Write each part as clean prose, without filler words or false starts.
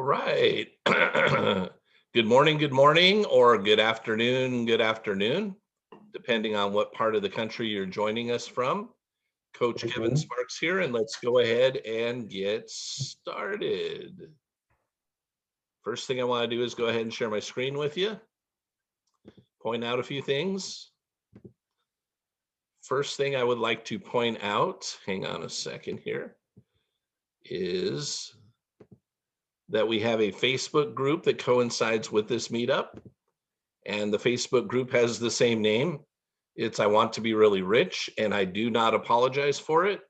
All right. Good morning, or good afternoon, depending on what part of the country you're joining us from. Coach Kevin Mhm. Sparks here, and let's go ahead and get started. First thing I want to do is go ahead and share my screen with you, point out a few things. First thing I would like to point out, hang on a second here, is that we have a Facebook group that coincides with this meetup. And the Facebook group has the same name. It's I Want to Be Really Rich, and I do not apologize for it.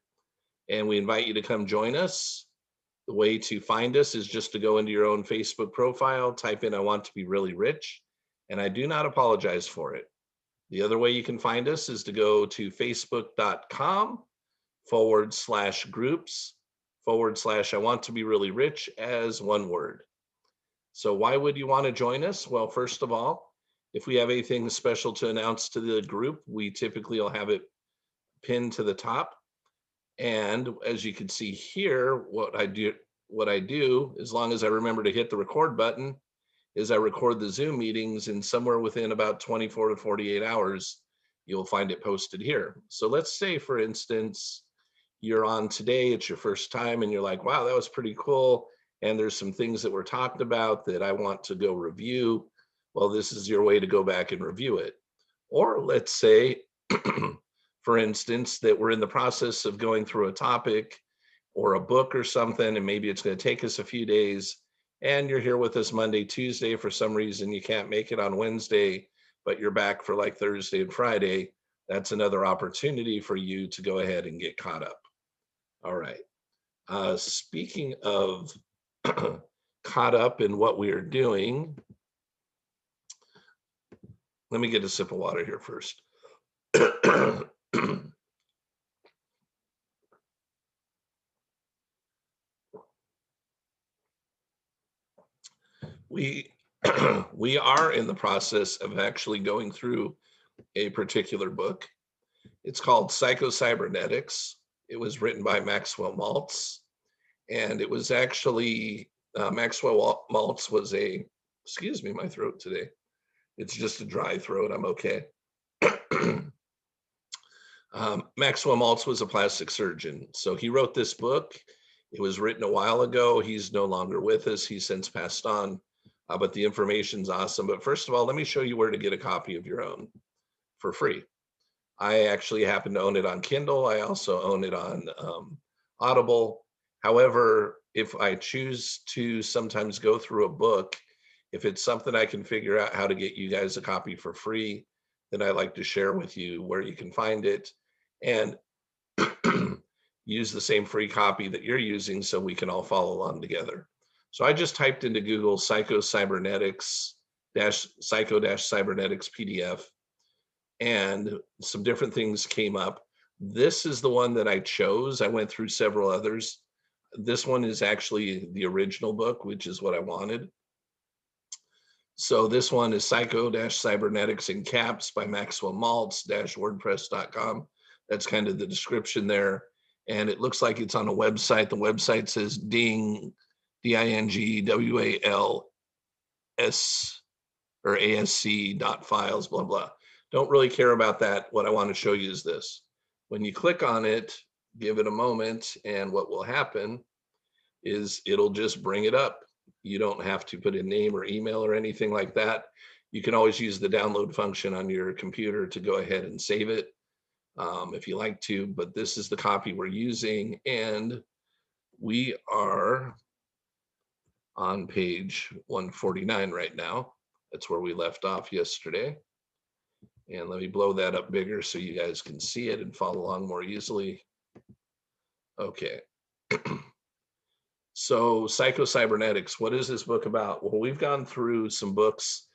And we invite you to come join us. The way to find us is just to go into your own Facebook profile, type in I Want to Be Really Rich, and I do not apologize for it. The other way you can find us is to go to facebook.com/groups/I Want to Be Really Rich as one word. So why would you want to join us? Well, first of all, if we have anything special to announce to the group, we typically will have it pinned to the top. And as you can see here, what I do, as long as I remember to hit the record button, is I record the Zoom meetings, and somewhere within about 24 to 48 hours, you'll find it posted here. So let's say, for instance, you're on today, it's your first time, and you're like, wow, that was pretty cool. And there's some things that were talked about that I want to go review. Well, this is your way to go back and review it. Or let's say, for instance, that we're in the process of going through a topic or a book or something, and maybe it's going to take us a few days, and you're here with us Monday, Tuesday. For some reason, you can't make it on Wednesday, but you're back for like Thursday and Friday. That's another opportunity for you to go ahead and get caught up. All right. Speaking of caught up in what we are doing, let me get a sip of water here first. we we are in the process of actually going through a particular book. It's called Psycho-Cybernetics. It was written by Maxwell Maltz, and it was actually Maxwell Maltz was a, excuse me, my throat today. It's just a dry throat. I'm okay. Maxwell Maltz was a plastic surgeon. So he wrote this book. It was written a while ago. He's no longer with us. He's since passed on, but the information's awesome. But first of all, let me show you where to get a copy of your own for free. I actually happen to own it on Kindle. I also own it on Audible. However, if I choose to sometimes go through a book, if it's something I can figure out how to get you guys a copy for free, then I like to share with you where you can find it and use the same free copy that you're using so we can all follow along together. So I just typed into Google Psycho-Cybernetics Psycho-Cybernetics PDF, and some different things came up. This is the one that I chose. I went through several others. This one is actually the original book, which is what I wanted. So this one is Psycho-Cybernetics in Caps by Maxwell Maltz-WordPress.com. That's kind of the description there. And it looks like it's on a website. The website says Ding, DINGWALS or ASC.files, blah, blah. Don't really care about that. What I want to show you is this. When you click on it, give it a moment, and what will happen is it'll just bring it up. You don't have to put a name or email or anything like that. You can always use the download function on your computer to go ahead and save it if you like to, but this is the copy we're using, and we are on page 149 right now. That's where we left off yesterday. And let me blow that up bigger so you guys can see it and follow along more easily. Okay. So Psycho-Cybernetics, what is this book about? Well, we've gone through some books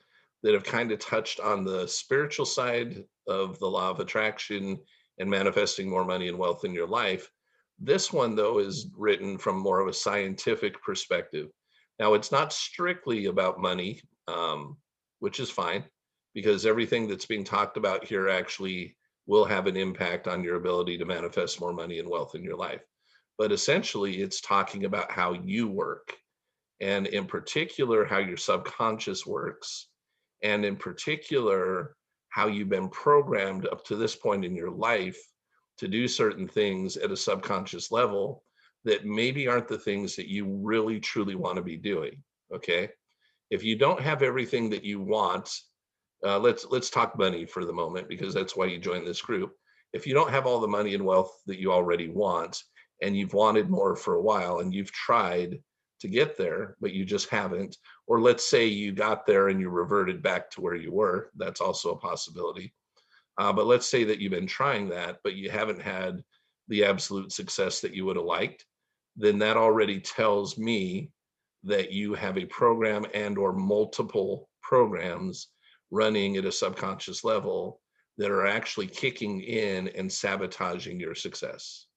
that have kind of touched on the spiritual side of the law of attraction and manifesting more money and wealth in your life. This one, though, is written from more of a scientific perspective. Now, it's not strictly about money, which is fine, because everything that's being talked about here actually will have an impact on your ability to manifest more money and wealth in your life. But essentially, it's talking about how you work. and in particular, how your subconscious works, and in particular, how you've been programmed up to this point in your life to do certain things at a subconscious level that maybe aren't the things that you really truly want to be doing. Okay. If you don't have everything that you want, let's talk money for the moment because that's why you join this group. If you don't have all the money and wealth that you already want, and you've wanted more for a while, and you've tried to get there, but you just haven't, or let's say you got there and you reverted back to where you were, that's also a possibility. But let's say that you've been trying that, but you haven't had the absolute success that you would have liked, then that already tells me that you have a program and or multiple programs running at a subconscious level that are actually kicking in and sabotaging your success.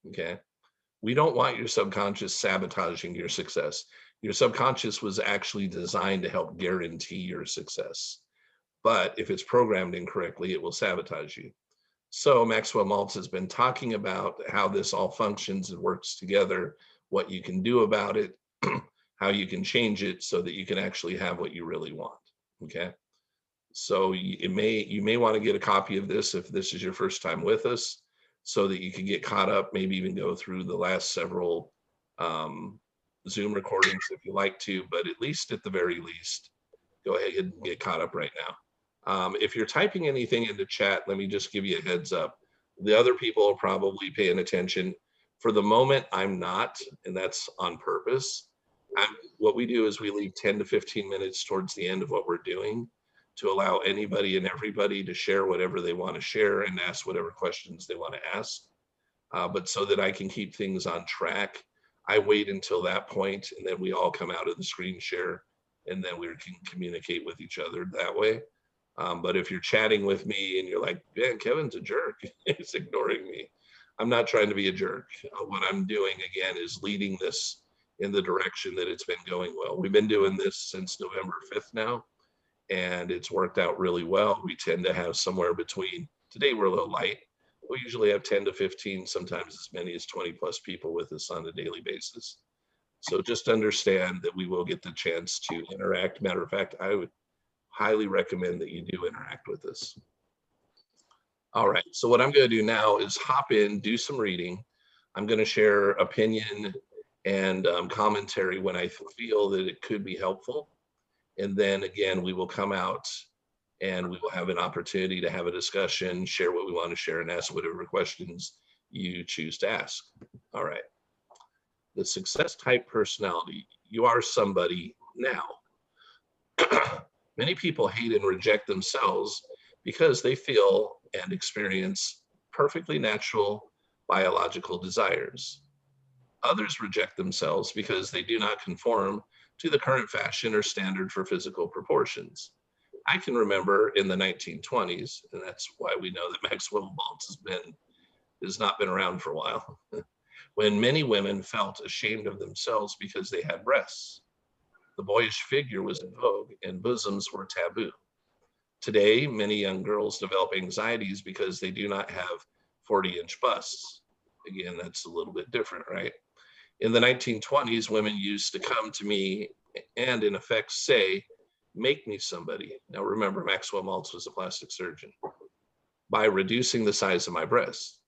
Okay. We don't want your subconscious sabotaging your success. Your subconscious was actually designed to help guarantee your success. But if it's programmed incorrectly, it will sabotage you. So Maxwell Maltz has been talking about how this all functions and works together, what you can do about it, how you can change it so that you can actually have what you really want. Okay. So you may want to get a copy of this if this is your first time with us, so that you can get caught up, maybe even go through the last several Zoom recordings if you like to, but at least at the very least, go ahead and get caught up right now. If you're typing anything into chat, let me just give you a heads up. The other people are probably paying attention. For the moment, I'm not, and that's on purpose. What we do is we leave 10 to 15 minutes towards the end of what we're doing to allow anybody and everybody to share whatever they want to share and ask whatever questions they want to ask. But so that I can keep things on track, I wait until that point, and then we all come out of the screen share, and then we can communicate with each other that way. But if you're chatting with me and you're like, man, Kevin's a jerk, he's ignoring me, I'm not trying to be a jerk. What I'm doing, again, is leading this in the direction that it's been going well. We've been doing this since November 5th now, and it's worked out really well. We tend to have somewhere between, today we're a little light, we usually have 10 to 15, sometimes as many as 20 plus people with us on a daily basis. So just understand that we will get the chance to interact. Matter of fact, I would highly recommend that you do interact with us. All right, so what I'm going to do now is hop in, do some reading. I'm going to share opinion and commentary when I feel that it could be helpful. And then again, we will come out and we will have an opportunity to have a discussion, share what we want to share, and ask whatever questions you choose to ask. All right. The success type personality. You are somebody now. Many people hate and reject themselves because they feel and experience perfectly natural biological desires. Others reject themselves because they do not conform to the current fashion or standard for physical proportions. I can remember in the 1920s, and that's why we know that Maxwell Maltz has not been around for a while, when many women felt ashamed of themselves because they had breasts. The boyish figure was in vogue and bosoms were taboo. Today, many young girls develop anxieties because they do not have 40-inch busts. Again, that's a little bit different, right? In the 1920s, women used to come to me and in effect say, make me somebody. Now remember, Maxwell Maltz was a plastic surgeon. By reducing the size of my breasts.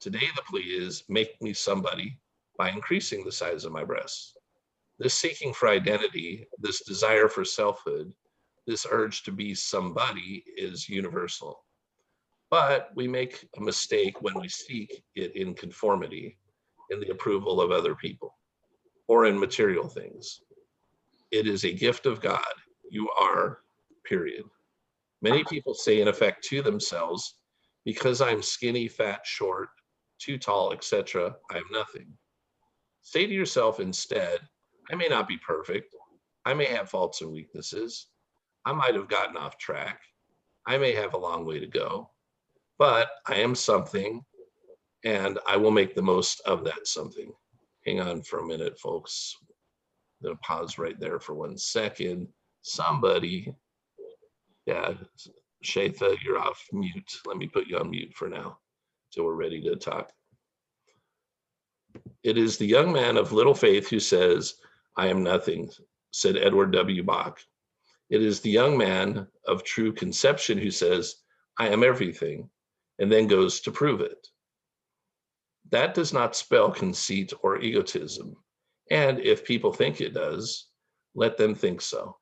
Today, the plea is, make me somebody by increasing the size of my breasts. This seeking for identity, this desire for selfhood, this urge to be somebody is universal. But we make a mistake when we seek it in conformity, in the approval of other people, or in material things. It is a gift of God. You are, period. Many people say, in effect, to themselves, because I'm skinny, fat, short, too tall, etc., I am nothing. Say to yourself instead, I may not be perfect. I may have faults and weaknesses. I might have gotten off track. I may have a long way to go, but I am something, and I will make the most of that something. Hang on for a minute, folks. I'm going to pause right there for 1 second. Somebody, yeah, Shatha, you're off mute. Let me put you on mute for now till we're ready to talk. It is the young man of little faith who says, I am nothing, said Edward W. Bach. It is the young man of true conception who says, I am everything, and then goes to prove it. That does not spell conceit or egotism. And if people think it does, let them think so.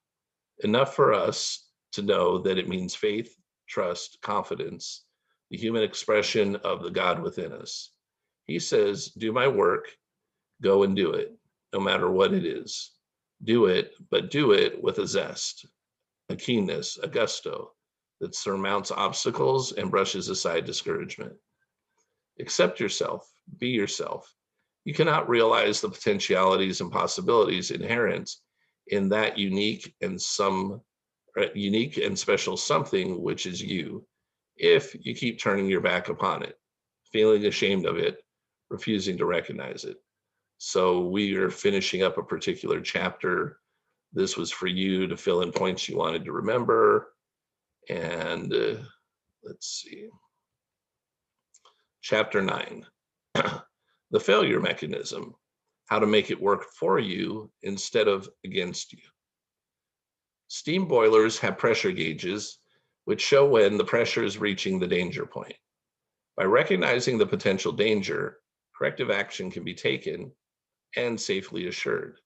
Enough for us to know that it means faith, trust, confidence, the human expression of the God within us. He says, do my work, go and do it, no matter what it is. Do it, but do it with a zest, a keenness, a gusto that surmounts obstacles and brushes aside discouragement. Accept yourself, be yourself. You cannot realize the potentialities and possibilities inherent in that unique and special something which is you if you keep turning your back upon it, feeling ashamed of it, refusing to recognize it. So we are finishing up a particular chapter. This was for you to fill in points you wanted to remember. And let's see. Chapter 9, the failure mechanism, how to make it work for you instead of against you. Steam boilers have pressure gauges which show when the pressure is reaching the danger point. By recognizing the potential danger, corrective action can be taken and safely assured.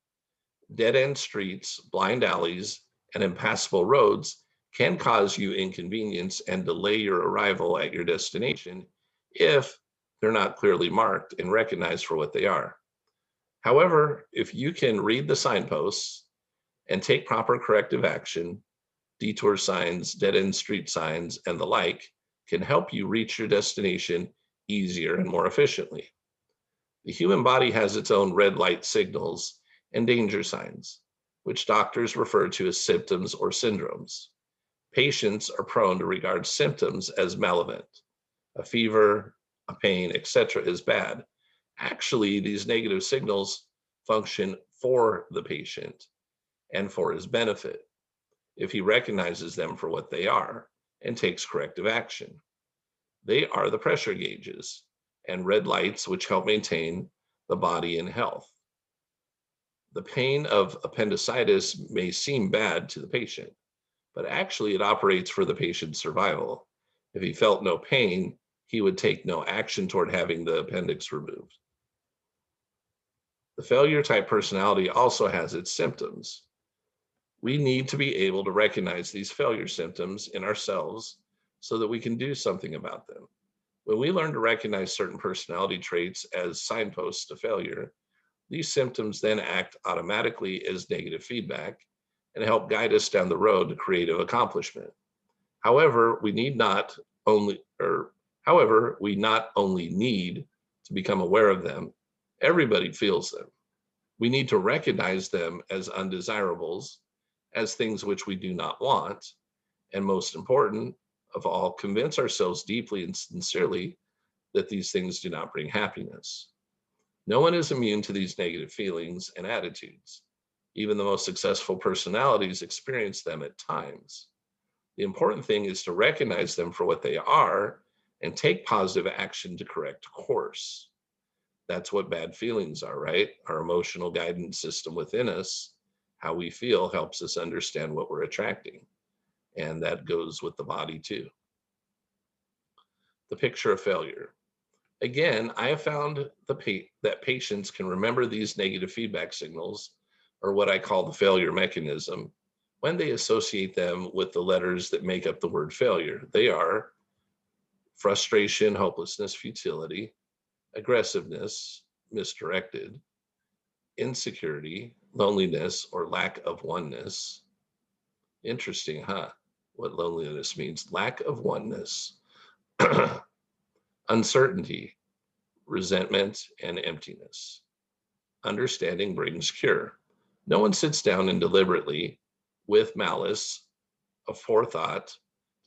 Dead-end streets, blind alleys, and impassable roads can cause you inconvenience and delay your arrival at your destination if they're not clearly marked and recognized for what they are. However, if you can read the signposts and take proper corrective action, detour signs, dead-end street signs, and the like can help you reach your destination easier and more efficiently. The human body has its own red light signals and danger signs, which doctors refer to as symptoms or syndromes. Patients are prone to regard symptoms as malevolent. A fever, a pain, etc. is bad. Actually, these negative signals function for the patient and for his benefit if he recognizes them for what they are and takes corrective action. They are the pressure gauges and red lights which help maintain the body in health. The pain of appendicitis may seem bad to the patient, but actually it operates for the patient's survival. If he felt no pain, he would take no action toward having the appendix removed. The failure type personality also has its symptoms. We need to be able to recognize these failure symptoms in ourselves so that we can do something about them. When we learn to recognize certain personality traits as signposts to failure, these symptoms then act automatically as negative feedback and help guide us down the road to creative accomplishment. However, we not only need to become aware of them, everybody feels them. We need to recognize them as undesirables, as things which we do not want, and most important of all, convince ourselves deeply and sincerely that these things do not bring happiness. No one is immune to these negative feelings and attitudes. Even the most successful personalities experience them at times. The important thing is to recognize them for what they are and take positive action to correct course. That's what bad feelings are, right? Our emotional guidance system within us, how we feel, helps us understand what we're attracting. And that goes with the body too. The picture of failure. Again, I have found that patients can remember these negative feedback signals, or what I call the failure mechanism, when they associate them with the letters that make up the word failure. They are frustration, hopelessness, futility, aggressiveness, misdirected, insecurity, loneliness, or lack of oneness. Interesting, huh? What loneliness means. Lack of oneness, uncertainty, resentment, and emptiness. Understanding brings cure. No one sits down and deliberately, with malice, of forethought,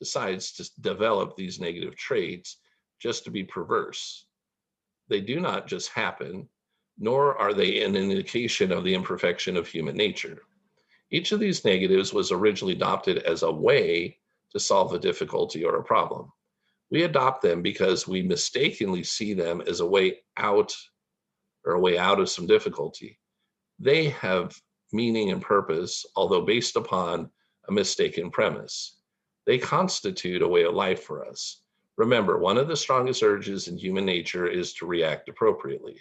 decides to develop these negative traits just to be perverse. They do not just happen, nor are they an indication of the imperfection of human nature. Each of these negatives was originally adopted as a way to solve a difficulty or a problem. We adopt them because we mistakenly see them as a way out or a way out of some difficulty. They have meaning, and purpose, although based upon a mistaken premise. They constitute a way of life for us. Remember, one of the strongest urges in human nature is to react appropriately.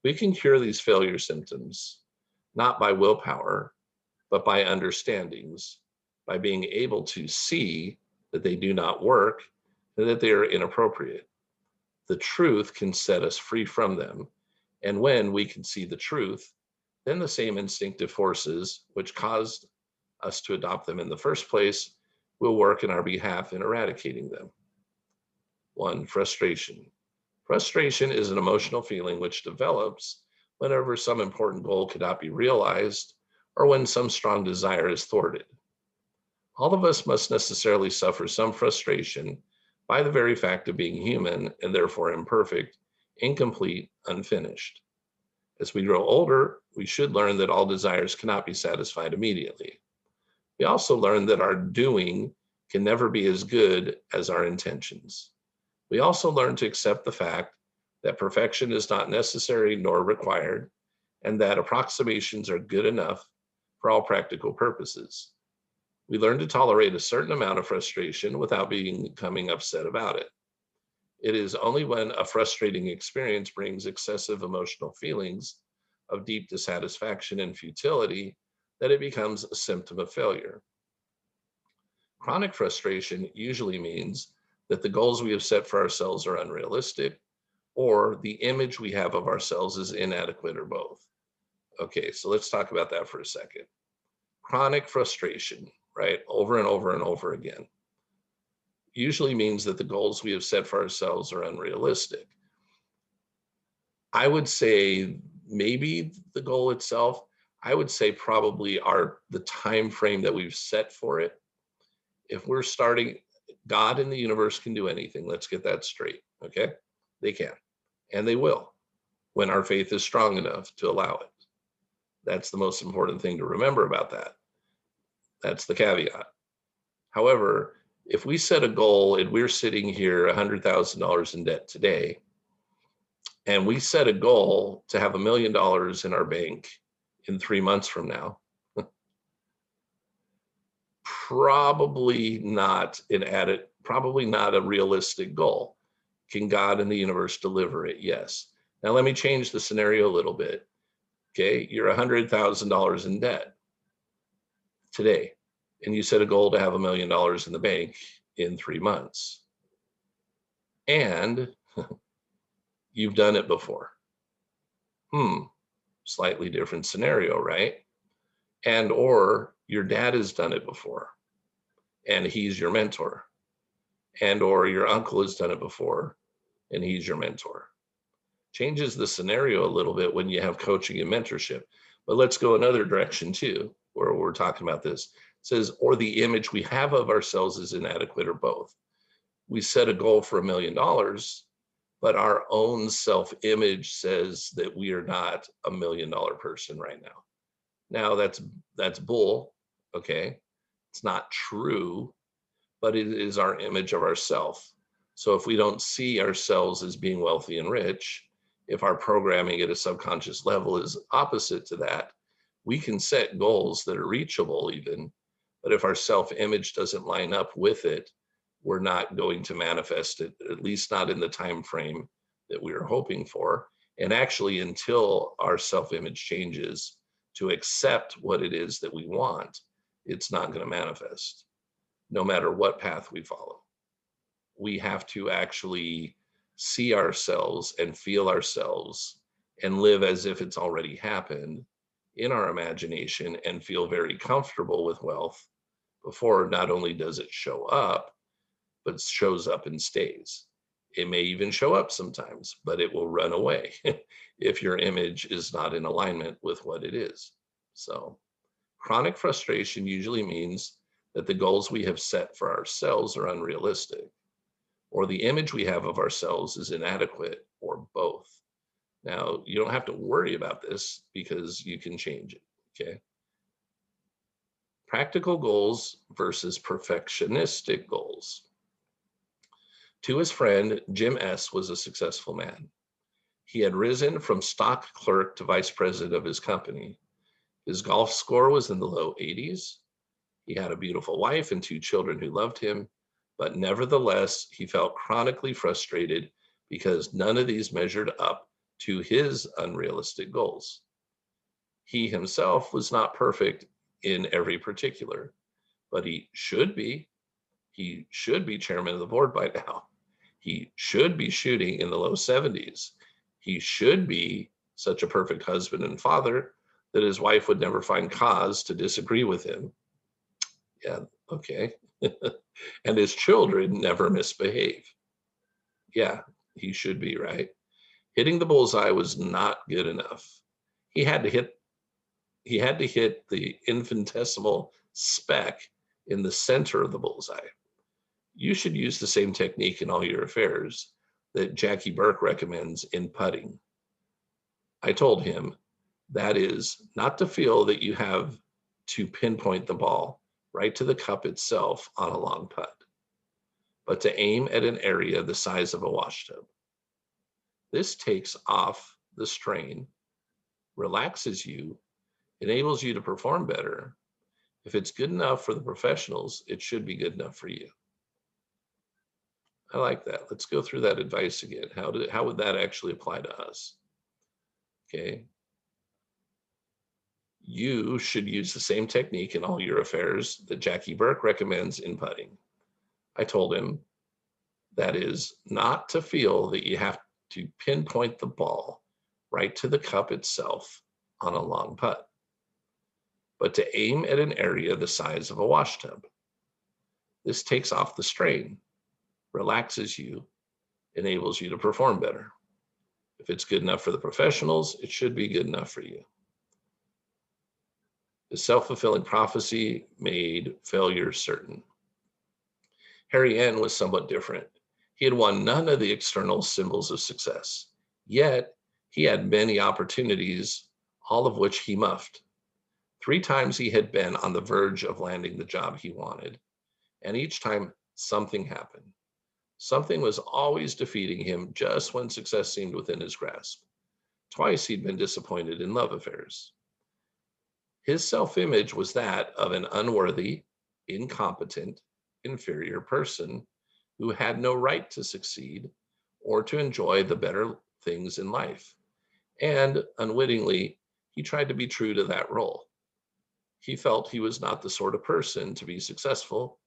We can cure these failure symptoms not by willpower, but by understandings, by being able to see that they do not work and that they are inappropriate. The truth can set us free from them. And when we can see the truth, then the same instinctive forces which caused us to adopt them in the first place will work in our behalf in eradicating them. 1. Frustration. Frustration is an emotional feeling which develops whenever some important goal cannot be realized or when some strong desire is thwarted. All of us must necessarily suffer some frustration by the very fact of being human and therefore imperfect, incomplete, unfinished. As we grow older, we should learn that all desires cannot be satisfied immediately. We also learn that our doing can never be as good as our intentions. We also learn to accept the fact that perfection is not necessary nor required, and that approximations are good enough for all practical purposes. We learn to tolerate a certain amount of frustration without becoming upset about it. It is only when a frustrating experience brings excessive emotional feelings of deep dissatisfaction and futility that it becomes a symptom of failure. Chronic frustration usually means that the goals we have set for ourselves are unrealistic, or the image we have of ourselves is inadequate, or both. Okay, so let's talk about that for a second. Chronic frustration, right, over and over and over again, usually means that the goals we have set for ourselves are unrealistic. I would say maybe the goal itself, I would say probably the time frame that we've set for it. If we're starting, God and the universe can do anything. Let's get that straight, okay? They can, and they will, when our faith is strong enough to allow it. That's the most important thing to remember about that. That's the caveat. However, if we set a goal and we're sitting here $100,000 in debt today, and we set a goal to have $1 million in our bank in 3 months from now, probably not a realistic goal. Can God and the universe deliver it? Yes. Now let me change the scenario a little bit. Okay, you're $100,000 in debt today, and you set a goal to have $1 million in the bank in 3 months. And you've done it before. Slightly different scenario, right? And or your dad has done it before, and he's your mentor. And or your uncle has done it before, and he's your mentor. Changes the scenario a little bit when you have coaching and mentorship. But let's go another direction too, where we're talking about this. It says, or the image we have of ourselves is inadequate, or both. We set a goal for $1 million, but our own self-image says that we are not a $1 million person right now. Now that's bull, okay? It's not true, but it is our image of ourself. So if we don't see ourselves as being wealthy and rich, if our programming at a subconscious level is opposite to that, we can set goals that are reachable even, but if our self-image doesn't line up with it, we're not going to manifest it, at least not in the time frame that we are hoping for. And actually, until our self-image changes to accept what it is that we want, it's not going to manifest, no matter what path we follow. We have to actually see ourselves and feel ourselves and live as if it's already happened in our imagination and feel very comfortable with wealth before not only does it show up, but shows up and stays. It may even show up sometimes, but it will run away if your image is not in alignment with what it is. So chronic frustration usually means that the goals we have set for ourselves are unrealistic, or the image we have of ourselves is inadequate, or both. Now, you don't have to worry about this because you can change it, okay? Practical goals versus perfectionistic goals. To his friend, Jim S. was a successful man. He had risen from stock clerk to vice president of his company. His golf score was in the low 80s. He had a beautiful wife and 2 children who loved him, but nevertheless, he felt chronically frustrated because none of these measured up to his unrealistic goals. He himself was not perfect in every particular, but he should be. He should be chairman of the board by now. He should be shooting in the low 70s. He should be such a perfect husband and father that his wife would never find cause to disagree with him. Yeah, okay. And his children never misbehave. Yeah, he should be, right? Hitting the bullseye was not good enough. He had to hit the infinitesimal speck in the center of the bullseye. You should use the same technique in all your affairs that Jackie Burke recommends in putting. I told him that is not to feel that you have to pinpoint the ball right to the cup itself on a long putt, but to aim at an area the size of a washtub. This takes off the strain, relaxes you, enables you to perform better. If it's good enough for the professionals, it should be good enough for you. I like that. Let's go through that advice again. How would that actually apply to us? Okay. You should use the same technique in all your affairs that Jackie Burke recommends in putting. I told him that is not to feel that you have to pinpoint the ball right to the cup itself on a long putt, but to aim at an area the size of a washtub. This takes off the strain, relaxes you, enables you to perform better. If it's good enough for the professionals, it should be good enough for you. The self-fulfilling prophecy made failure certain. Harry N was somewhat different. He had won none of the external symbols of success, yet he had many opportunities, all of which he muffed. 3 times he had been on the verge of landing the job he wanted, and each time something happened. Something was always defeating him just when success seemed within his grasp. Twice he'd been disappointed in love affairs. His self-image was that of an unworthy, incompetent, inferior person who had no right to succeed or to enjoy the better things in life. And unwittingly, he tried to be true to that role. He felt he was not the sort of person to be successful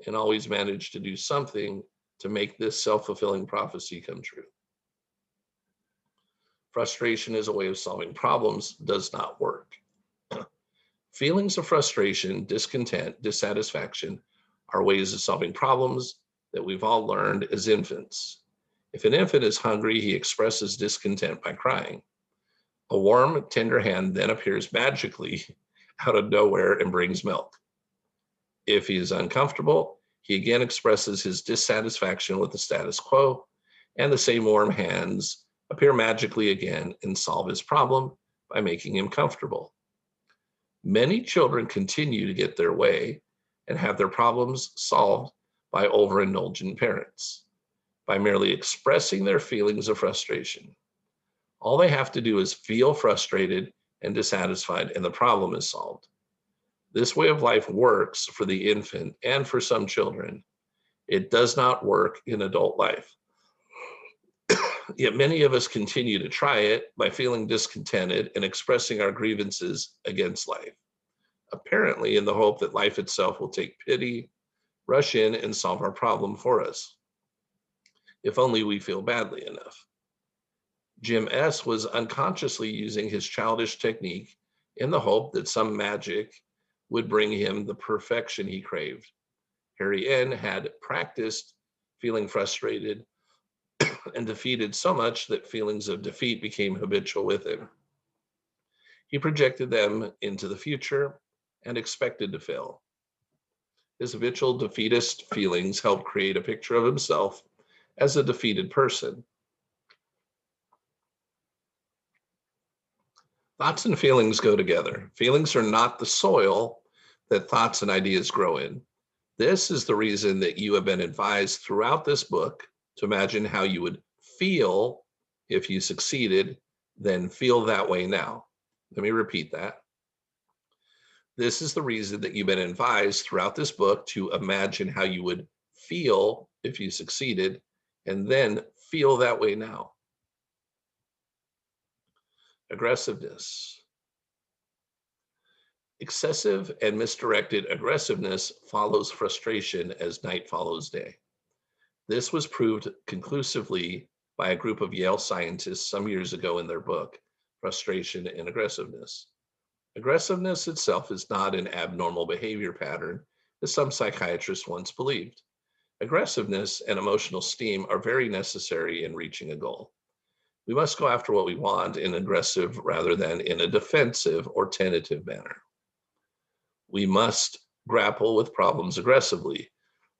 and always managed to do something to make this self-fulfilling prophecy come true. Frustration as a way of solving problems does not work. Feelings of frustration, discontent, dissatisfaction are ways of solving problems that we've all learned as infants. If an infant is hungry, he expresses discontent by crying. A warm, tender hand then appears magically out of nowhere and brings milk. If he is uncomfortable, he again expresses his dissatisfaction with the status quo, and the same warm hands appear magically again and solve his problem by making him comfortable. Many children continue to get their way and have their problems solved by overindulgent parents, by merely expressing their feelings of frustration. All they have to do is feel frustrated and dissatisfied, and the problem is solved. This way of life works for the infant and for some children. It does not work in adult life. Yet many of us continue to try it by feeling discontented and expressing our grievances against life, apparently in the hope that life itself will take pity, rush in, and solve our problem for us, if only we feel badly enough. Jim S. was unconsciously using his childish technique in the hope that some magic would bring him the perfection he craved. Harry N. had practiced feeling frustrated and defeated so much that feelings of defeat became habitual with him. He projected them into the future and expected to fail. His habitual defeatist feelings helped create a picture of himself as a defeated person. Thoughts and feelings go together. Feelings are not the soil that thoughts and ideas grow in. This is the reason that you have been advised throughout this book to imagine how you would feel if you succeeded, then feel that way now. Let me repeat that. This is the reason that you've been advised throughout this book to imagine how you would feel if you succeeded, and then feel that way now. Aggressiveness. Excessive and misdirected aggressiveness follows frustration as night follows day. This was proved conclusively by a group of Yale scientists some years ago in their book, Frustration and Aggressiveness. Aggressiveness itself is not an abnormal behavior pattern, as some psychiatrists once believed. Aggressiveness and emotional steam are very necessary in reaching a goal. We must go after what we want in aggressive rather than in a defensive or tentative manner. We must grapple with problems aggressively.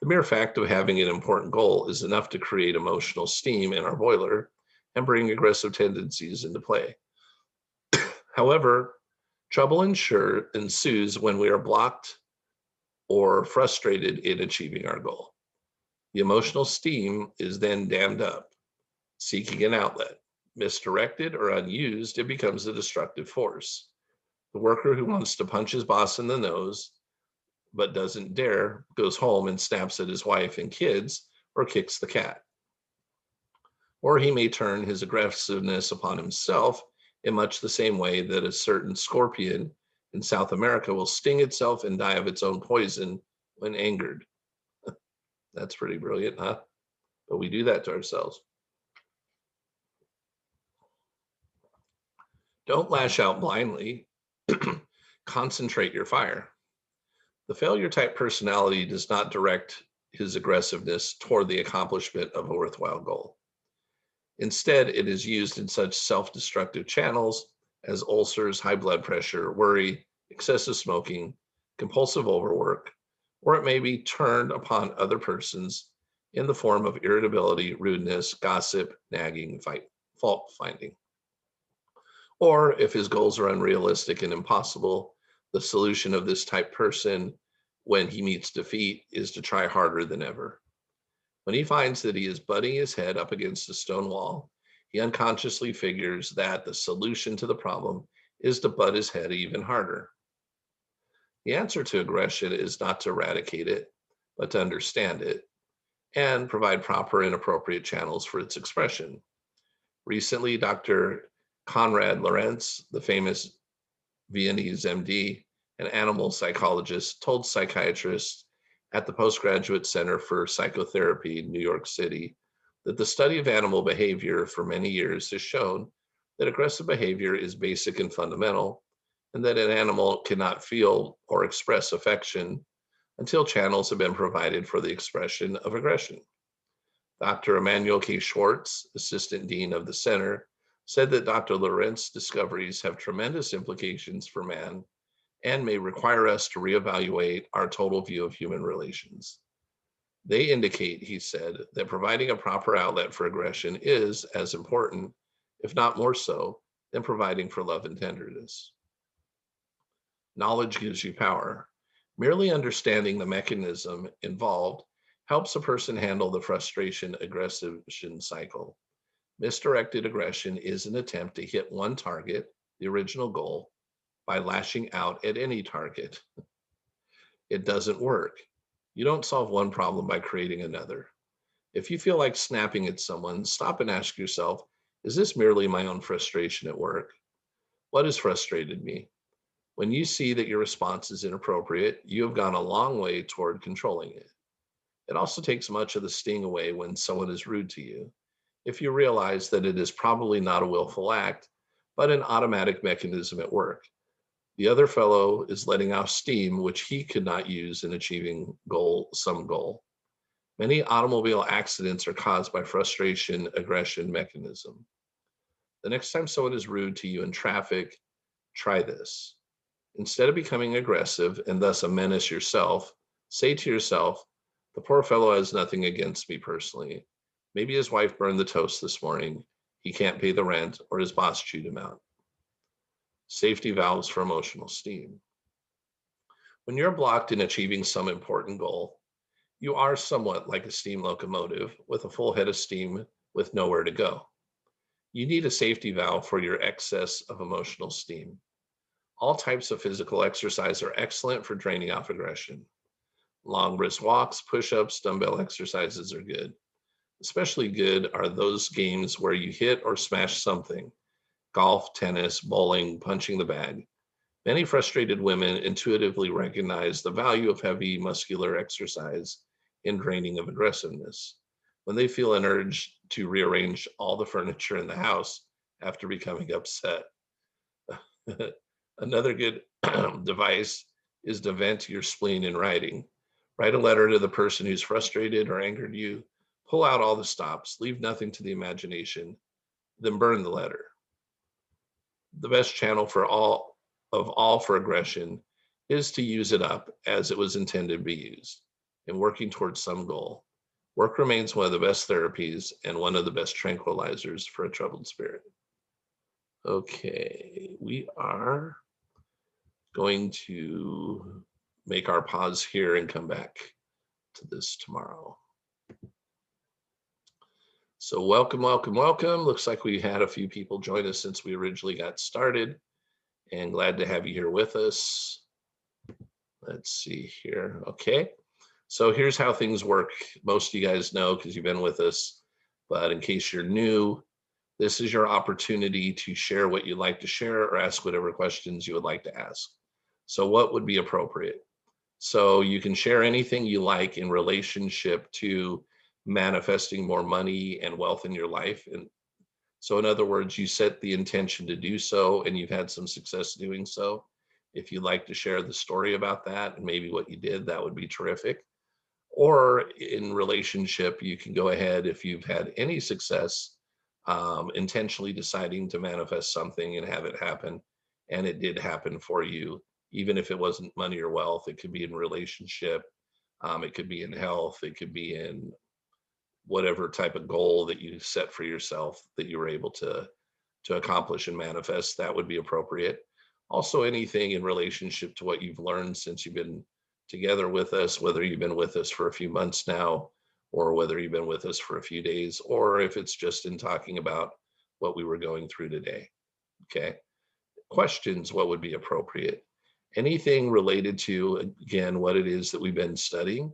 The mere fact of having an important goal is enough to create emotional steam in our boiler and bring aggressive tendencies into play. However, trouble ensues when we are blocked or frustrated in achieving our goal. The emotional steam is then dammed up, seeking an outlet. Misdirected or unused, it becomes a destructive force. The worker who wants to punch his boss in the nose but doesn't dare goes home and snaps at his wife and kids or kicks the cat. Or he may turn his aggressiveness upon himself in much the same way that a certain scorpion in South America will sting itself and die of its own poison when angered. That's pretty brilliant, huh? But we do that to ourselves. Don't lash out blindly. Concentrate your fire. The failure type personality does not direct his aggressiveness toward the accomplishment of a worthwhile goal. Instead, it is used in such self-destructive channels as ulcers, high blood pressure, worry, excessive smoking, compulsive overwork, or it may be turned upon other persons in the form of irritability, rudeness, gossip, nagging, fault finding. Or if his goals are unrealistic and impossible, the solution of this type person when he meets defeat is to try harder than ever. When he finds that he is butting his head up against a stone wall, he unconsciously figures that the solution to the problem is to butt his head even harder. The answer to aggression is not to eradicate it, but to understand it and provide proper and appropriate channels for its expression. Recently, Dr. Konrad Lorenz, the famous Viennese MD and animal psychologist, told psychiatrists at the Postgraduate Center for Psychotherapy in New York City that the study of animal behavior for many years has shown that aggressive behavior is basic and fundamental, and that an animal cannot feel or express affection until channels have been provided for the expression of aggression. Dr. Emmanuel K. Schwartz, assistant dean of the center, said that Dr. Lorenz's discoveries have tremendous implications for man and may require us to reevaluate our total view of human relations. They indicate, he said, that providing a proper outlet for aggression is as important, if not more so, than providing for love and tenderness. Knowledge gives you power. Merely understanding the mechanism involved helps a person handle the frustration aggression cycle. Misdirected aggression is an attempt to hit one target, the original goal, by lashing out at any target. It doesn't work. You don't solve one problem by creating another. If you feel like snapping at someone, stop and ask yourself, is this merely my own frustration at work? What has frustrated me? When you see that your response is inappropriate, you have gone a long way toward controlling it. It also takes much of the sting away when someone is rude to you, if you realize that it is probably not a willful act, but an automatic mechanism at work. The other fellow is letting out steam, which he could not use in achieving some goal. Many automobile accidents are caused by frustration aggression mechanism. The next time someone is rude to you in traffic, try this. Instead of becoming aggressive and thus a menace yourself, say to yourself, the poor fellow has nothing against me personally. Maybe his wife burned the toast this morning, he can't pay the rent, or his boss chewed him out. Safety valves for emotional steam. When you're blocked in achieving some important goal, you are somewhat like a steam locomotive with a full head of steam with nowhere to go. You need a safety valve for your excess of emotional steam. All types of physical exercise are excellent for draining off aggression. Long brisk walks, push-ups, dumbbell exercises are good. Especially good are those games where you hit or smash something. Golf, tennis, bowling, punching the bag. Many frustrated women intuitively recognize the value of heavy muscular exercise in draining of aggressiveness. When they feel an urge to rearrange all the furniture in the house after becoming upset. Another good device is to vent your spleen in writing. Write a letter to the person who's frustrated or angered you. Pull out all the stops, leave nothing to the imagination, then burn the letter. The best channel for aggression is to use it up as it was intended to be used in working towards some goal. Work remains one of the best therapies and one of the best tranquilizers for a troubled spirit. Okay, we are going to make our pause here and come back to this tomorrow. So welcome, welcome, welcome. Looks like we had a few people join us since we originally got started, and glad to have you here with us. Let's see here. Okay, so here's how things work. Most of you guys know because you've been with us, but in case you're new, this is your opportunity to share what you'd like to share or ask whatever questions you would like to ask. So what would be appropriate? So you can share anything you like in relationship to manifesting more money and wealth in your life. And so in other words, you set the intention to do so and you've had some success doing so. If you'd like to share the story about that and maybe what you did, that would be terrific. Or in relationship, you can go ahead if you've had any success intentionally deciding to manifest something and have it happen. And it did happen for you, even if it wasn't money or wealth. It could be in relationship, it could be in health, it could be in whatever type of goal that you set for yourself that you were able to accomplish and manifest. That would be appropriate. Also, anything in relationship to what you've learned since you've been together with us, whether you've been with us for a few months now, or whether you've been with us for a few days, or if it's just in talking about what we were going through today. Okay. Questions, what would be appropriate? Anything related to, again, what it is that we've been studying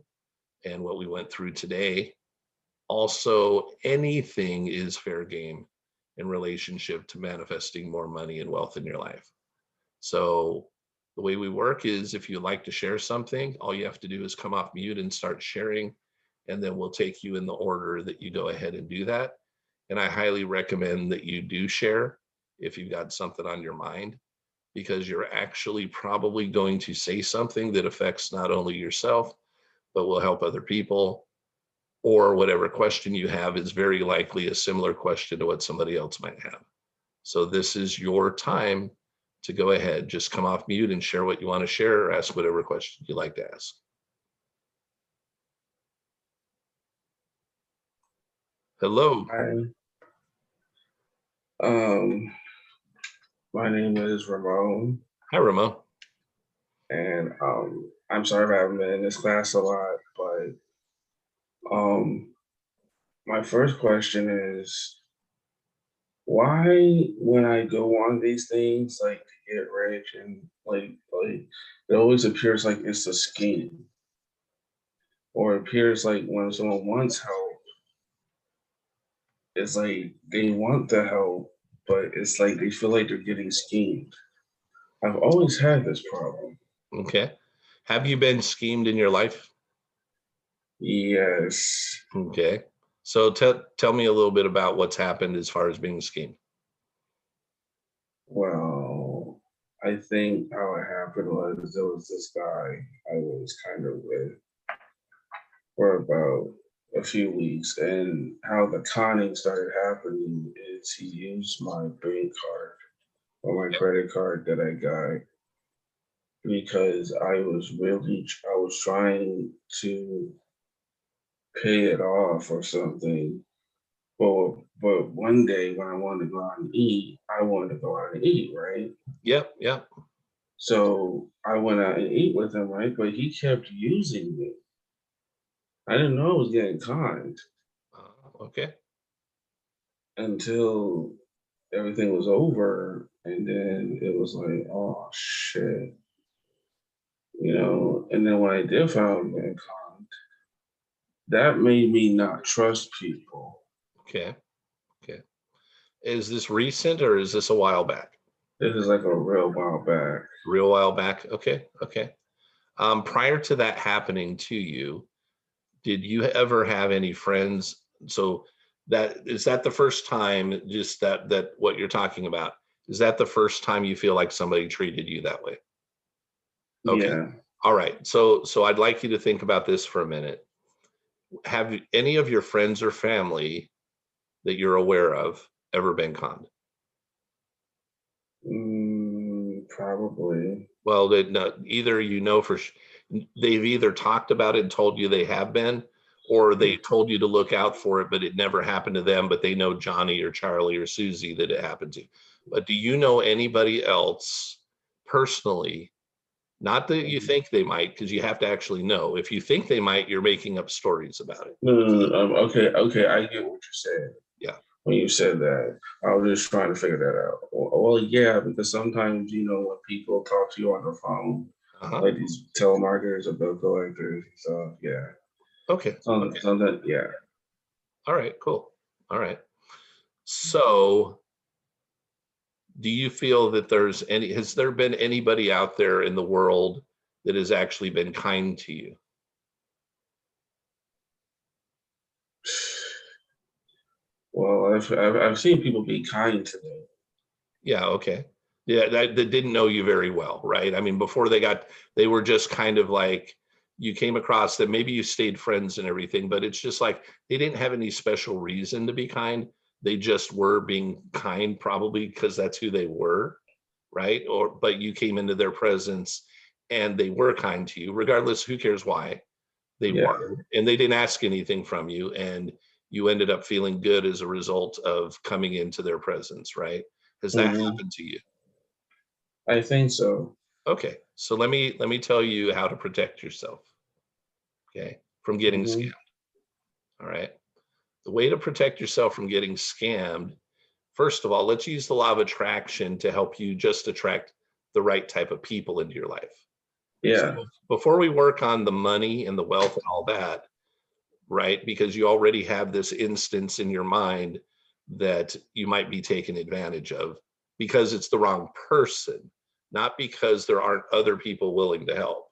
and what we went through today. Also, anything is fair game in relationship to manifesting more money and wealth in your life. So the way we work is if you like to share something, all you have to do is come off mute and start sharing, and then we'll take you in the order that you go ahead and do that. And I highly recommend that you do share if you've got something on your mind, because you're actually probably going to say something that affects not only yourself, but will help other people. Or whatever question you have is very likely a similar question to what somebody else might have. So this is your time to go ahead. Just come off mute and share what you want to share or ask whatever question you'd like to ask. Hello. Hi. Um, my name is Ramon, Hi, Ramon. and I'm sorry if I haven't been in this class a lot, but um, my first question is why, when I go on these things like to get rich and like it always appears like it's a scheme, or it appears like when someone wants help, it's like they want the help, but it's like they feel like they're getting schemed. I've always had this problem. Okay. Have you been schemed in your life? Yes. Okay. So tell me a little bit about what's happened as far as being schemed. Well, I think how it happened was there was this guy I was kind of with for about a few weeks, and how the conning started happening is he used my bank card or my credit card that I got because I was trying to pay it off or something. But one day when I wanted to go out and eat, I wanted to go out and eat, right? Yep. Yep. So I went out and ate with him, right? But he kept using me. I didn't know I was getting conned Okay. until everything was over, and then it was like, oh shit, And then when I did find mankind, that made me not trust people. Okay. Okay. Is this recent or is this a while back? This is like a real while back. Real while back. Okay. Okay. Prior to that happening to you, did you ever have any friends? So that is that the first time, just that what you're talking about, is that the first time you feel like somebody treated you that way? Okay. Yeah. All right. So I'd like you to think about this for a minute. Have any of your friends or family that you're aware of ever been conned? Probably. Well, they no, either they've either talked about it and told you they have been, or they told you to look out for it, but it never happened to them, but they know Johnny or Charlie or Susie that it happened to. But do you know anybody else personally? Not that you think they might, because you have to actually know. If you think they might, you're making up stories about it. No. Okay, okay, I get what you're saying. Yeah. When you said that, I was just trying to figure that out. Well, yeah, because sometimes when people talk to you on the phone, Uh-huh. like these telemarketers or bill collectors, so yeah, Okay. Okay. something, yeah. All right. Cool. All right. So do you feel that has there been anybody out there in the world that has actually been kind to you? Well, I've seen people be kind to me. Yeah, okay. Yeah, that didn't know you very well, right? I mean, before they were just kind of like you came across them. Maybe you stayed friends and everything, but it's just like they didn't have any special reason to be kind. They just were being kind, probably because that's who they were, right? But you came into their presence and they were kind to you, regardless, who cares why they Yeah. were, and they didn't ask anything from you, and you ended up feeling good as a result of coming into their presence, right? Has that Hmm. happened to you? I think so. Okay, so let me tell you how to protect yourself, okay, from getting Hmm. scammed. All right. The way to protect yourself from getting scammed, first of all, let's use the law of attraction to help you just attract the right type of people into your life. So Yeah. before we work on the money and the wealth and all that, right? Because you already have this instance in your mind that you might be taken advantage of because it's the wrong person, not because there aren't other people willing to help.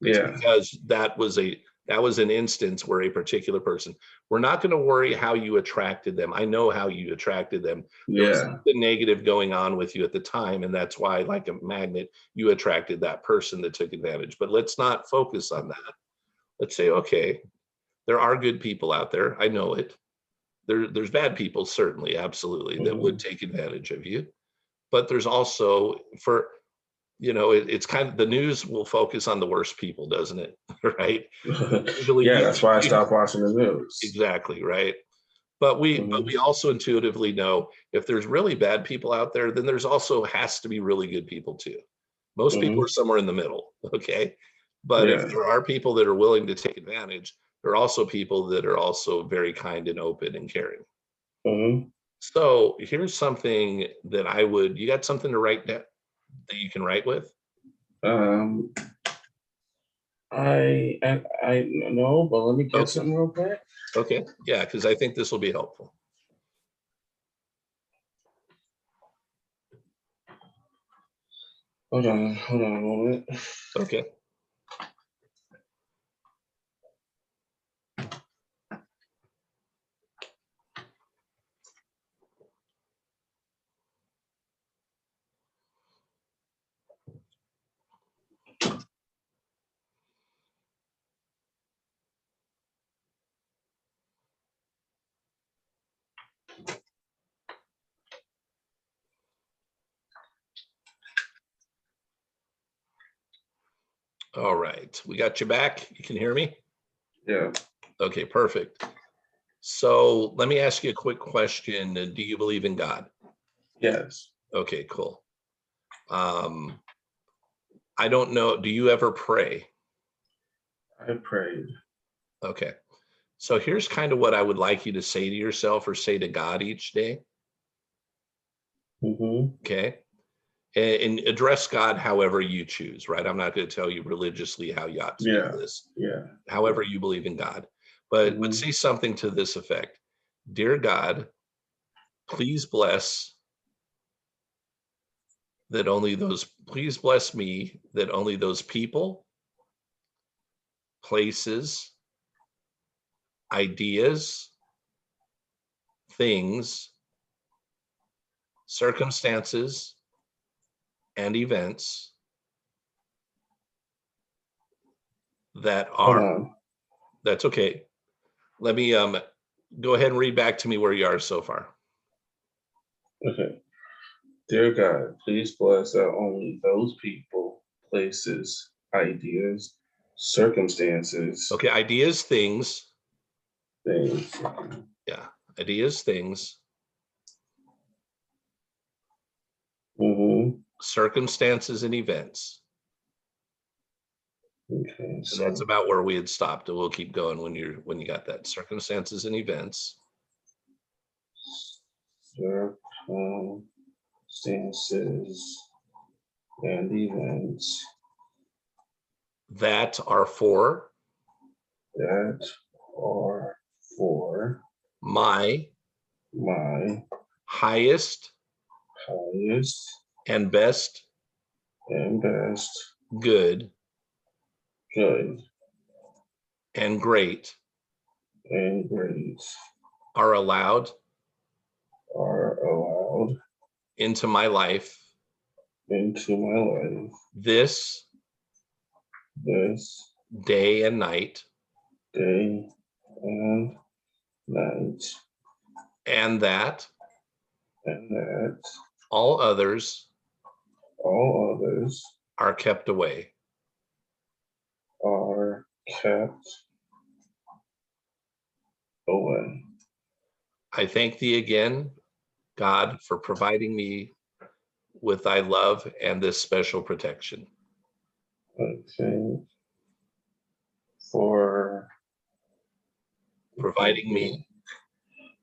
It's Yeah. because that was an instance where a particular person, we're not going to worry how you attracted them. I know how you attracted them. There was Yeah. something negative going on with you at the time, and that's why, like a magnet, you attracted that person that took advantage. But let's not focus on that. Let's say, okay, there are good people out there. I know it. There's bad people, certainly, absolutely, that would Hmm. take advantage of you. But there's also it's kind of the news will focus on the worst people, doesn't it? Right? Usually, Yeah, that's why I stopped watching the news. exactly, right. But we Hmm. also intuitively know if there's really bad people out there, then there's also has to be really good people too. Most people are Hmm. somewhere in the middle, okay? But if Yeah. there are people that are willing to take advantage, there are also people that are also very kind and open and caring. Hmm. So here's something that you got something to write down that you can write with? Um, I know, but let me get Okay. something real quick. Okay. Yeah, because I think this will be helpful. Hold on a moment. Okay. All right. We got you back. You can hear me? Yeah. Okay, perfect. So let me ask you a quick question. Do you believe in God? Yes. Okay, cool. Um, I don't know. Do you ever pray? I prayed. Okay. So here's kind of what I would like you to say to yourself or say to God each day. Mm-hmm. Okay. And address God however you choose, right? I'm not going to tell you religiously how you ought to do Yeah. this, Yeah. however you believe in God. But Mm-hmm. say something to this effect. Dear God, please bless please bless me that only those people, places, ideas, things, circumstances, and events that Hold are, on. that's okay. Let me go ahead and read back to me where you are so far. Okay. Dear God, please bless that only those people, places, ideas, circumstances, Okay, ideas, things, things. yeah, ideas, things, Mm-hmm. circumstances, and events. Okay. And that's So about where we had stopped, and we'll keep going when you got that. Circumstances and events circumstances and events that are for that are for my my highest highest and best and best good good and great and great are allowed are allowed into my life into my life this this day and night, day and night, and that and that all others all others are kept away. are kept away. I thank thee again, God, for providing me with thy love and this special protection. Okay. For Providing me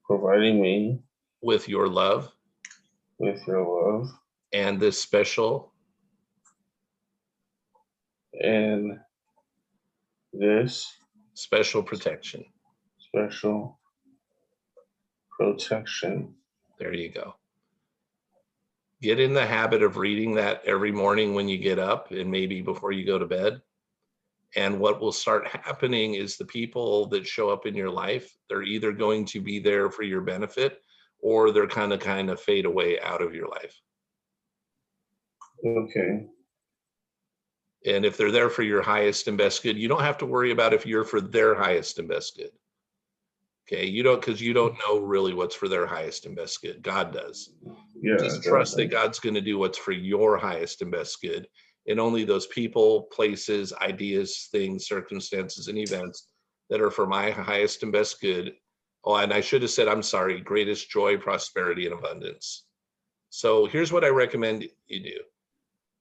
providing me with your love with your love and this special and this protection. special protection. There you go. Get in the habit of reading that every morning when you get up and maybe before you go to bed. And what will start happening is the people that show up in your life, they're either going to be there for your benefit or they're kind of fade away out of your life. Okay. And if they're there for your highest and best good, you don't have to worry about if you're for their highest and best good. Okay. You don't, because you don't know really what's for their highest and best good. God does. Yeah, Just trust that exactly. God's going to do what's for your highest and best good. And only those people, places, ideas, things, circumstances, and events that are for my highest and best good. Oh, and I should have said, I'm sorry, greatest joy, prosperity, and abundance. So here's what I recommend you do.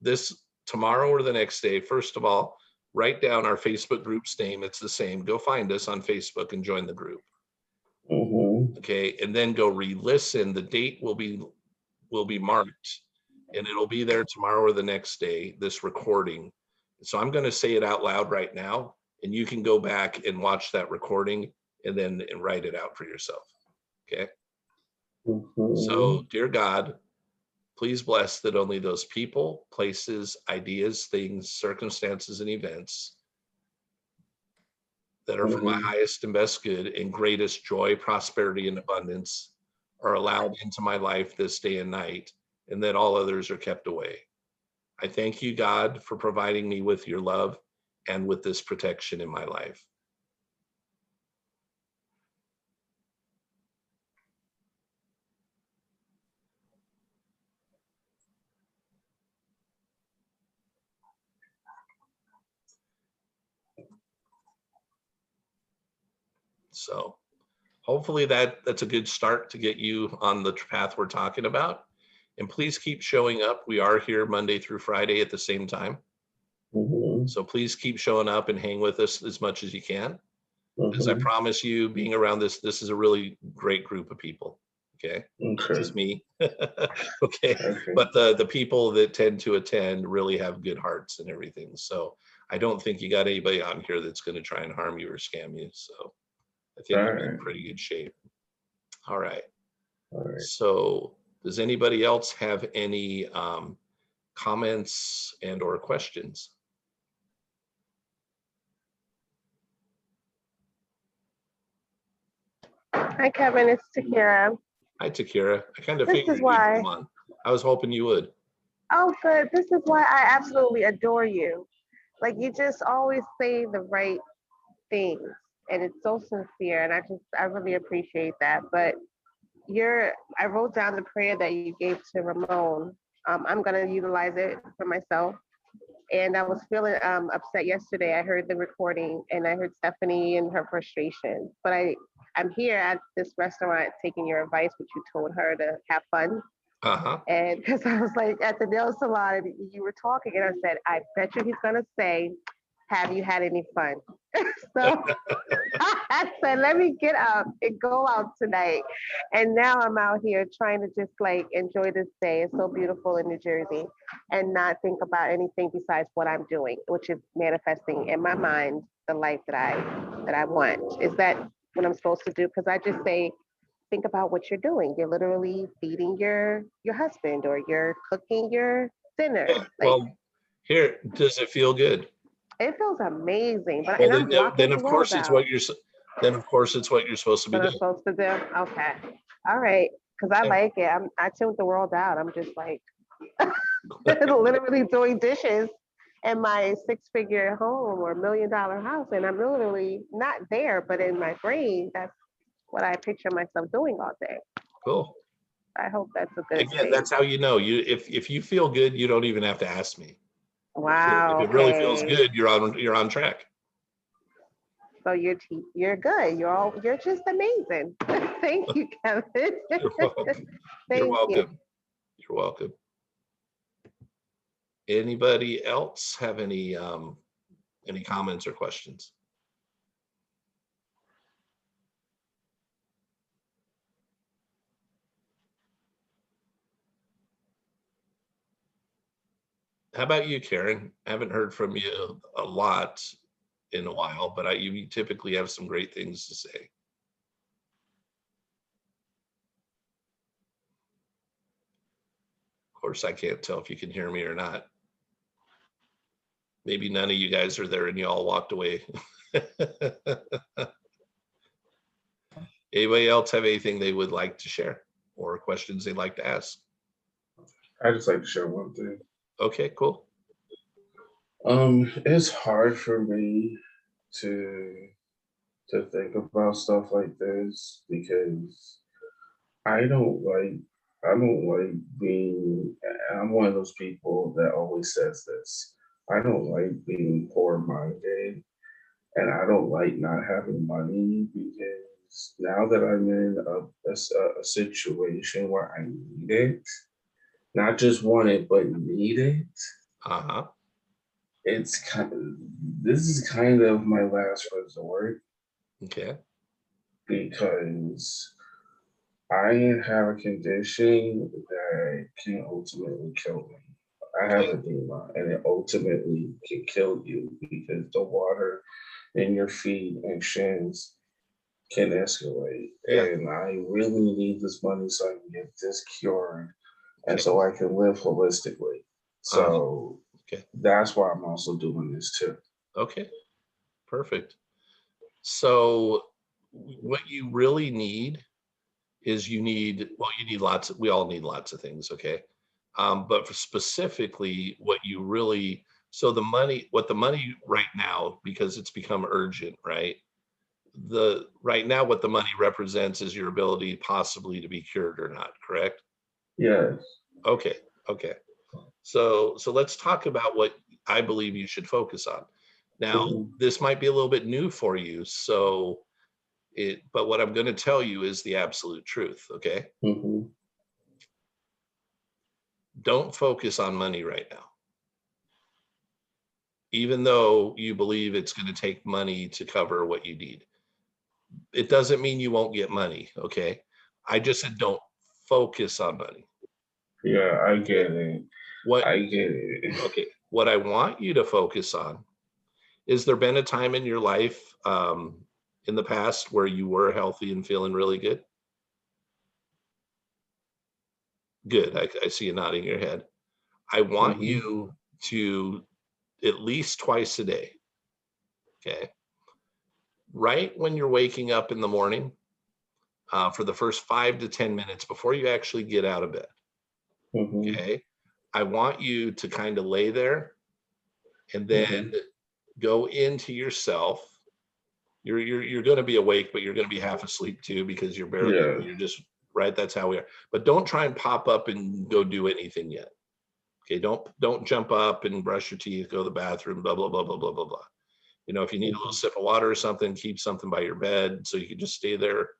This tomorrow or the next day, first of all, write down our Facebook group's name. It's the same. Go find us on Facebook and join the group. Mm-hmm. Okay. And then go re-listen. The date will be marked and it'll be there tomorrow or the next day, this recording. So I'm going to say it out loud right now, and you can go back and watch that recording and then write it out for yourself. Okay. Mm-hmm. So, dear God, please bless that only those people, places, ideas, things, circumstances, and events that are for my Mm-hmm. highest and best good and greatest joy, prosperity, and abundance are allowed into my life this day and night, and that all others are kept away. I thank you, God, for providing me with your love and with this protection in my life. So hopefully that's a good start to get you on the path we're talking about. And please keep showing up. We are here Monday through Friday at the same time. Mm-hmm. So please keep showing up and hang with us as much as you can. As I Mm-hmm. promise you, being around this is a really great group of people. Okay, not Okay. just me. Okay, Okay. but the people that tend to attend really have good hearts and everything. So I don't think you got anybody on here that's going to try and harm you or scam you. So I All think you're in right. pretty good shape. All right. All right. So does anybody else have any comments and or questions? Hi, Kevin. It's Takira. Hi, Takira. I kind of This is figured you'd why. come on. I was hoping you would. Oh, good. This is why I absolutely adore you. Like, you just always say the right things, and it's so sincere. And I really appreciate that. But I wrote down the prayer that you gave to Ramon. I'm going to utilize it for myself. And I was feeling upset yesterday. I heard the recording and I heard Stephanie and her frustration. But I'm here at this restaurant taking your advice, which you told her to have fun. Uh-huh. And because I was like at the nail salon, and you were talking, and I said, I bet you he's gonna say, "Have you had any fun?" So I said, let me get up and go out tonight. And now I'm out here trying to just like enjoy this day. It's so beautiful in New Jersey, and not think about anything besides what I'm doing, which is manifesting in my mind the life that I want. Is that what I'm supposed to do? Because I just say, think about what you're doing. You're literally feeding your husband, or you're cooking your dinner. Yeah, Like, well, here, does it feel good? it feels amazing. But Well, and I'm blocking then the of world course it's out. what then of course it's what you're supposed to be What I'm doing. supposed to do? Okay. All right. Because I Yeah. like it. I tuned the world out. I'm just like literally doing dishes in my 6-figure home or $1 million house. And I'm literally not there, but in my brain, that's what I picture myself doing all day. Cool. I hope that's a good Again, thing. that's how you know. If you feel good, you don't even have to ask me. Wow. If it really feels Okay. good, you're on track. So you're good. You're just amazing. Thank you, Kevin. You're welcome. You're Thank you. welcome. You're welcome. Anybody else have any comments or questions? How about you, Karen? I haven't heard from you a lot in a while, but you typically have some great things to say. Of course, I can't tell if you can hear me or not. Maybe none of you guys are there and you all walked away. Anybody else have anything they would like to share or questions they'd like to ask? I just like to share one thing. Okay, cool. It's hard for me to think about stuff like this because I don't like being. I'm one of those people that always says this. I don't like being poor-minded, and I don't like not having money because now that I'm in a situation where I need it, not just want it but need it. Uh-huh. This is kind of my last resort Okay. because I have a condition that can ultimately kill me. I have edema, and it ultimately can kill you because the water in your feet and shins can escalate. Yeah. And I really need this money so I can get this cured and Okay. so I can live holistically. So Okay. that's why I'm also doing this too. Okay. Perfect. So what you really need is you need we all need lots of things, okay? But for specifically what you really, so what the money right now, because it's become urgent, right? Right now what the money represents is your ability possibly to be cured or not, correct? Yes. Okay. Okay. So let's talk about what I believe you should focus on. Now, this might be a little bit new for you, but what I'm going to tell you is the absolute truth, okay? Don't focus on money right now. Even though you believe it's going to take money to cover what you need. It doesn't mean you won't get money, okay? I just said focus on money. Yeah, I get it. What, I get it. okay, what I want you to focus on, is there been a time in your life in the past where you were healthy and feeling really good? Good. I see you nodding your head. I want Mhm. you to at least twice a day. Okay. Right when you're waking up in the morning, for the first 5 to 10 minutes before you actually get out of bed. Mhm. Okay. I want you to kind of lay there and then Mhm. go into yourself. You're going to be awake, but you're going to be half asleep too because you're barely, Yeah. you're just right. That's how we are. But don't try and pop up and go do anything yet. Okay, don't jump up and brush your teeth, go to the bathroom, blah blah blah blah blah blah blah. You know, if you need a little Mhm. sip of water or something, keep something by your bed so you can just stay there.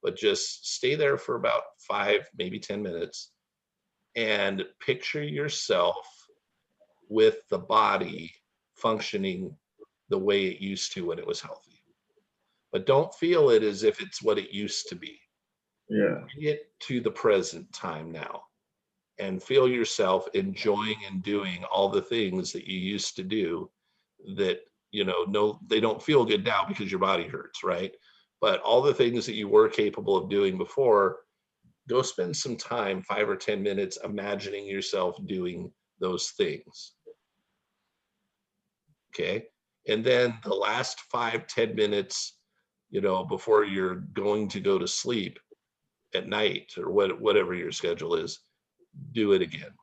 But just stay there for about 5, maybe 10 minutes, and picture yourself with the body functioning the way it used to when it was healthy. But don't feel it as if it's what it used to be. Yeah. Bring it to the present time now and feel yourself enjoying and doing all the things that you used to do that, no, they don't feel good now because your body hurts, right? But all the things that you were capable of doing before, go spend some time, 5 or 10 minutes, imagining yourself doing those things. Okay. And then the last 5, 10 minutes, before you're going to go to sleep at night or whatever your schedule is, do it again.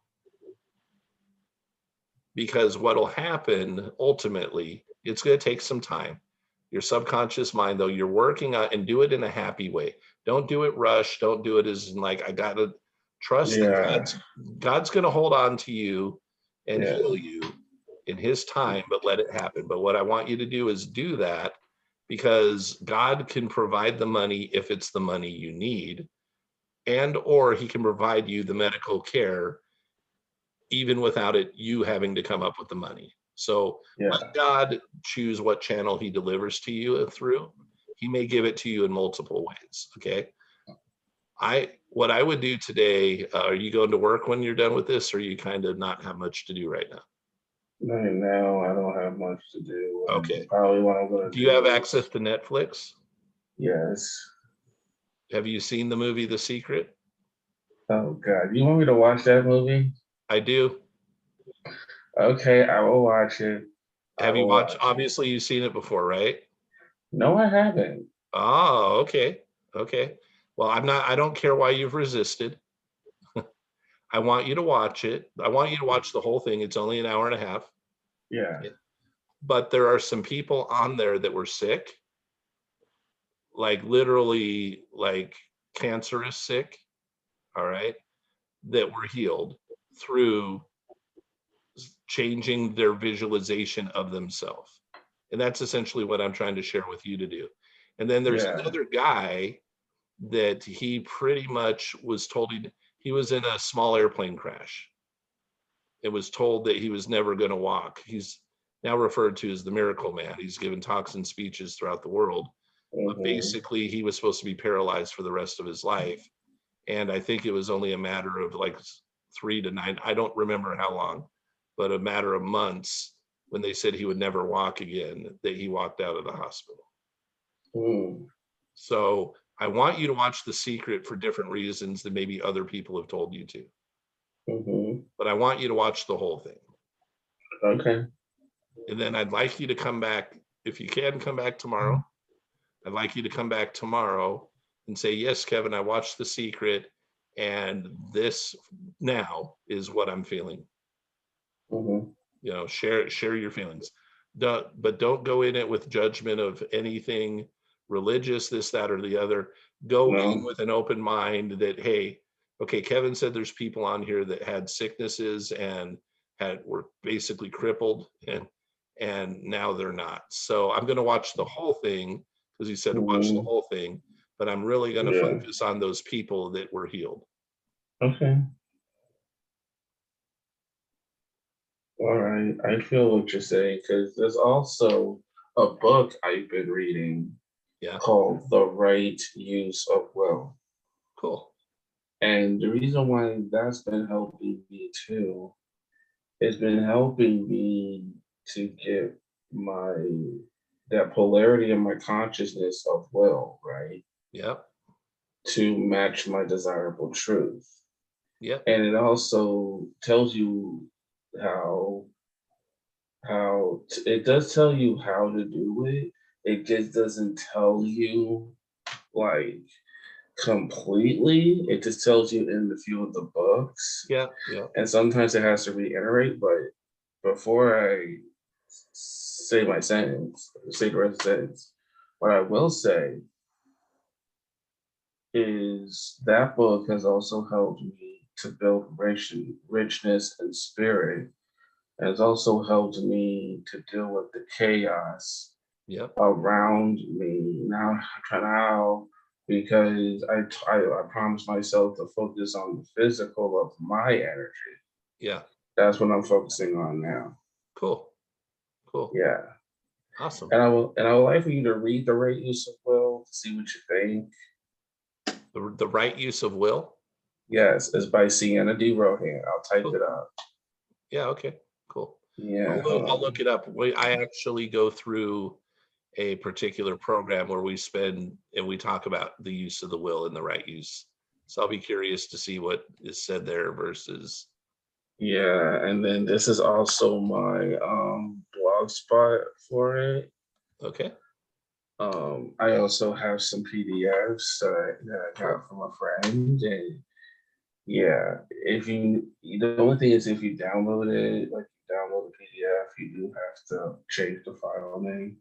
Because what'll happen ultimately, it's going to take some time. Your subconscious mind, though, you're working on, and do it in a happy way. Don't do it rush. Don't do it as in like, I gotta trust that Yeah. God's going to hold on to you and Yeah. heal you in his time, but let it happen. But what I want you to do is do that, because God can provide the money if it's the money you need, and or he can provide you the medical care even without you having to come up with the money. So let Yeah. God choose what channel he delivers to you through. He may give it to you in multiple ways. Okay. What I would do today, are you going to work when you're done with this, or you kind of not have much to do right now? Right now, I don't have much to do, and Okay. probably what I'm gonna Do you have do access is to Netflix? yes. Have you seen the movie The Secret? Oh God, you want me to watch that movie? I do. Okay, I will watch it. I Have you will watched? watch it. Obviously, you've seen it before, right? No, I haven't. Oh, okay. Okay. Well, I don't care why you've resisted. I want you to watch it. I want you to watch the whole thing. It's only an hour and a half. Yeah. But there are some people on there that were sick, like literally like cancerous sick, all right, that were healed through changing their visualization of themselves. And that's essentially what I'm trying to share with you to do. And then there's Yeah. another guy that he pretty much was told he was in a small airplane crash. It was told that he was never going to walk. He's now referred to as the Miracle Man. He's given talks and speeches throughout the world. But Hmm. basically, he was supposed to be paralyzed for the rest of his life. And I think it was only a matter of like 3 to 9, I don't remember how long, but a matter of months when they said he would never walk again, that he walked out of the hospital. Mm. So I want you to watch The Secret for different reasons than maybe other people have told you to. Hmm. But I want you to watch the whole thing. Okay. And then I'd like you to come back, if you can come back tomorrow. I'd like you to come back tomorrow and say, yes, Kevin, I watched The Secret, and this now is what I'm feeling. Hmm. Share your feelings. But don't go in it with judgment of anything religious, this, that, or the other. Go in No. with an open mind that, hey, okay, Kevin said there's people on here that had sicknesses and were basically crippled, and now they're not. So I'm going to watch the whole thing because he said to watch the Hmm. whole thing, but I'm really going to Yeah. focus on those people that were healed. Okay. All right. I feel what you're saying because there's also a book I've been reading Yeah, called The Right Use of Wealth. cool. And the reason why that's been helping me too, it's been helping me to get my that polarity in my consciousness of will, right? Yep. To match my desirable truth. Yep. And it also tells you it does tell you how to do it. It just doesn't tell you like completely. It just tells you in the few of the books. Yeah. Yeah. And sometimes it has to reiterate, but before I say my sentence, say the rest of the sentence, what I will say is that book has also helped me to build richness and spirit. And it's also helped me to deal with the chaos Yep. around me now because I promised myself to focus on the physical of my energy. Yeah. That's what I'm focusing on now. Cool. Cool. Yeah. Awesome. And I would like for you to read The Right Use of Will to see what you think. The right use of will. Yes, it's by Sienna D. Rohan. I'll type Cool. it up. Yeah. Okay. Cool. Yeah. I'll look it up. I actually go through a particular program where we spend and we talk about the use of the will and the right use. So I'll be curious to see what is said there versus. Yeah, and then this is also my blog spot for it. Okay. I also have some PDFs that I got from a friend, and yeah, the only thing is if you download it, like you download the PDF, you do have to change the file name,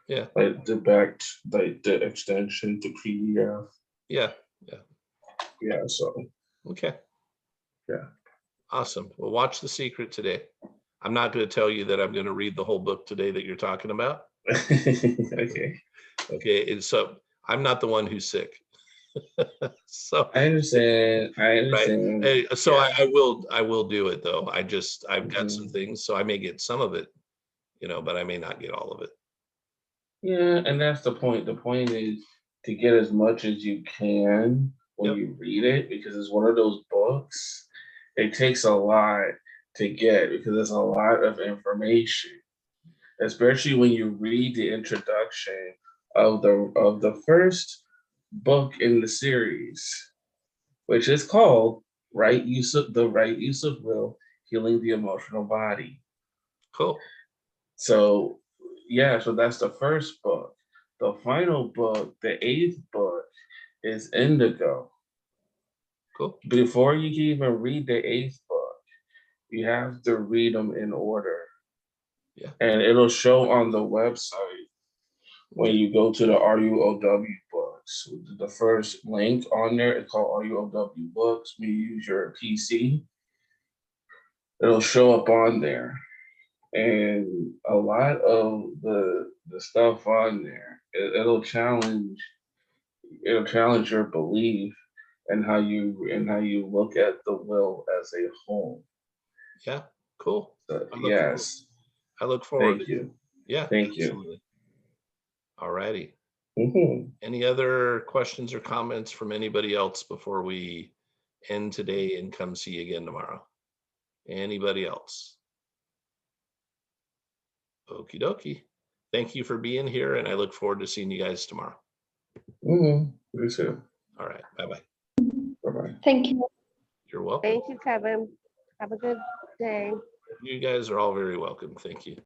Yeah. like the extension to PDF. Yeah. Yeah. Yeah, so Okay. yeah. Awesome. Well, watch The Secret today. I'm not going to tell you that I'm going to read the whole book today that you're talking about. Okay. Okay. And so I'm not the one who's sick. So I understand. right. So Yeah. I will do it though. I've got some Mhm. things, so I may get some of it, but I may not get all of it. Yeah, and that's the point. The point is to get as much as you can when Yep. you read it, because it's one of those books. It takes a lot to get because there's a lot of information, especially when you read the introduction of the first book in the series, which is called The Right Use of Will, Healing the Emotional Body. Cool. So yeah, so that's the first book. The final book, the eighth book, is Indigo. Cool. Before you can even read the eighth book, you have to read them in order. Yeah. And it'll show on the website when you go to the RUOW books. The first link on there is called RUOW books. When you use your PC, it'll show up on there. And a lot of the stuff on there, it'll challenge your belief and how you look at the will as a whole. Yeah. Cool. So, I look forward. yes, I look forward. thank you, Yeah. thank you. Absolutely. All righty. Mhm. Any other questions or comments from anybody else before we end today and come see you again tomorrow? Anybody else? Okie dokie. Thank you for being here, and I look forward to seeing you guys tomorrow. You too. All right. Bye-bye. Bye-bye. Thank you. You're welcome. Thank you, Kevin. Have a good day. You guys are all very welcome. Thank you.